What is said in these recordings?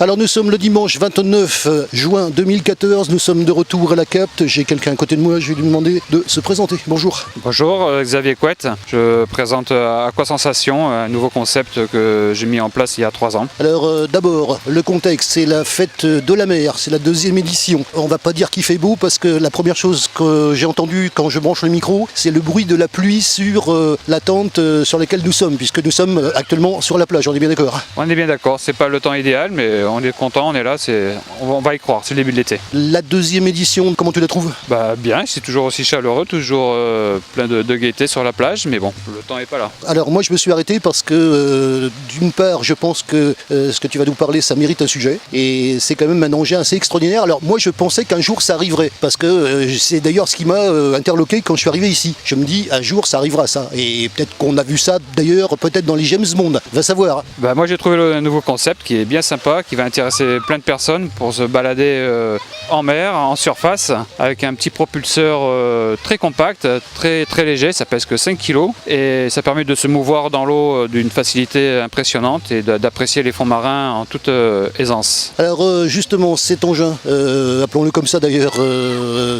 Alors nous sommes le dimanche 29 juin 2014, nous sommes de retour à la Capte. J'ai quelqu'un à côté de moi, je vais lui demander de se présenter. Bonjour. Bonjour, Xavier Couette. Je présente Aquasensation, un nouveau concept que j'ai mis en place il y a 3 ans. Alors d'abord, le contexte, c'est la fête de la mer, c'est la 2e édition. On va pas dire qu'il fait beau parce que la première chose que j'ai entendue quand je branche le micro, c'est le bruit de la pluie sur la tente sur laquelle nous sommes, puisque nous sommes actuellement sur la plage, on est bien d'accord? On est bien d'accord, c'est pas le temps idéal, mais on est content, on est là, on va y croire, c'est le début de l'été. La 2e édition, comment tu la trouves? Bien, c'est toujours aussi chaleureux, toujours plein de gaieté sur la plage, mais bon, le temps n'est pas là. Alors moi je me suis arrêté parce que d'une part je pense que ce que tu vas nous parler ça mérite un sujet et c'est quand même un engin assez extraordinaire. Alors moi je pensais qu'un jour ça arriverait parce que c'est d'ailleurs ce qui m'a interloqué quand je suis arrivé ici. Je me dis un jour ça arrivera ça et peut-être qu'on a vu ça d'ailleurs peut-être dans les James Bond, va savoir. Moi j'ai trouvé un nouveau concept qui est bien sympa, qui va intéresser plein de personnes pour se balader en mer, en surface, avec un petit propulseur très compact, très léger, ça pèse que 5 kg et ça permet de se mouvoir dans l'eau d'une facilité impressionnante et d'apprécier les fonds marins en toute aisance. Alors justement cet engin, appelons-le comme ça d'ailleurs,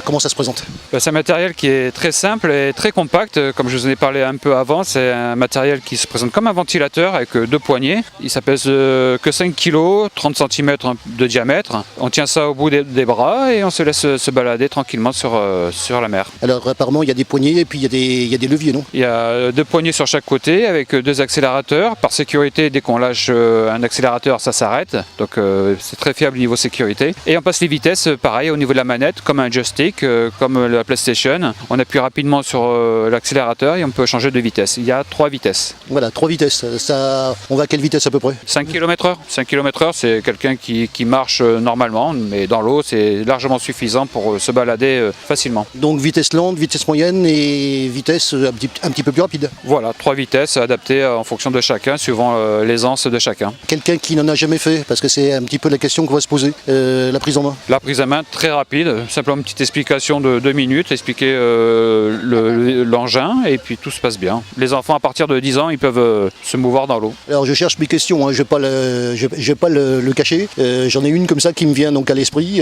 comment ça se présente? C'est un matériel qui est très simple et très compact, comme je vous en ai parlé un peu avant. C'est un matériel qui se présente comme un ventilateur avec 2 poignées. Ça pèse que 5 kg, 30 cm de diamètre. On tient ça au bout des bras et on se laisse se balader tranquillement sur la mer. Alors apparemment il y a des poignées et puis il y a des leviers, non? Il y a 2 poignées sur chaque côté avec 2 accélérateurs. Par sécurité, dès qu'on lâche un accélérateur, ça s'arrête. Donc c'est très fiable niveau sécurité. Et on passe les vitesses, pareil, au niveau de la manette, comme un joystick, comme la PlayStation. On appuie rapidement sur l'accélérateur et on peut changer de vitesse. Il y a 3 vitesses. Voilà, 3 vitesses. Ça, on va à quelle vitesse à peu près? 5 km/h. 5 km/h, c'est quelqu'un qui marche normalement, mais dans l'eau, c'est largement suffisant pour se balader facilement. Donc vitesse lente, vitesse moyenne et vitesse un petit peu plus rapide. Voilà, 3 vitesses adaptées en fonction de chacun, suivant l'aisance de chacun. Quelqu'un qui n'en a jamais fait, parce que c'est un petit peu la question qu'on va se poser, la prise en main. La prise en main, très rapide, simplement une petite explication de 2 minutes, expliquer l'engin et puis tout se passe bien. Les enfants à partir de 10 ans, ils peuvent se mouvoir dans l'eau. Alors je cherche mes questions, hein, je vais pas le cacher. J'en ai une comme ça qui me vient donc à l'esprit.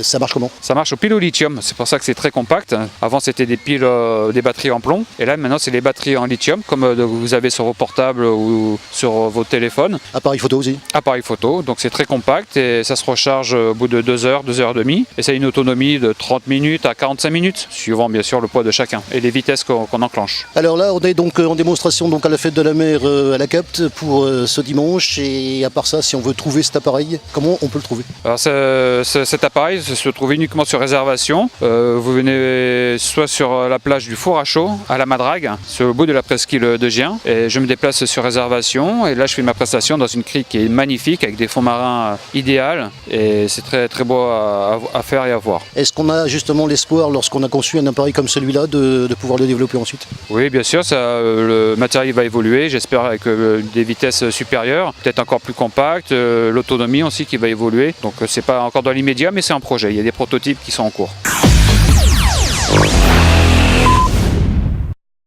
Ça marche comment? Ça marche aux piles au lithium, c'est pour ça que c'est très compact. Avant c'était des piles, des batteries en plomb, et là maintenant c'est les batteries en lithium, comme vous avez sur vos portables ou sur vos téléphones. Appareil photo aussi? Appareil photo, donc c'est très compact et ça se recharge au bout de 2 heures, 2 heures et demie. Et ça a une autonomie de 30 minutes à 45 minutes, suivant bien sûr le poids de chacun et les vitesses qu'on enclenche. Alors là on est donc en démonstration donc à la fête de la mer à la Capte pour ce dimanche, et à part ça, si on veut trouver cet appareil, comment on peut le trouver? Alors cet appareil se trouve uniquement sur réservation. Vous venez soit sur la plage du Four à Chaud, à la Madrague, sur le bout de la presqu'île de Gien, et je me déplace sur réservation, et là je fais ma prestation dans une crique qui est magnifique, avec des fonds marins idéaux, et c'est très beau à faire et à voir. Est-ce qu'on a justement l'espoir, lorsqu'on a conçu un appareil comme celui-là, de pouvoir le développer ensuite? Oui, bien sûr, le matériel va évoluer, j'espère avec des vitesses supérieures, peut-être encore plus compact, l'autonomie aussi qui va évoluer, donc c'est pas encore dans l'immédiat, mais c'est un projet, il y a des prototypes qui sont en cours.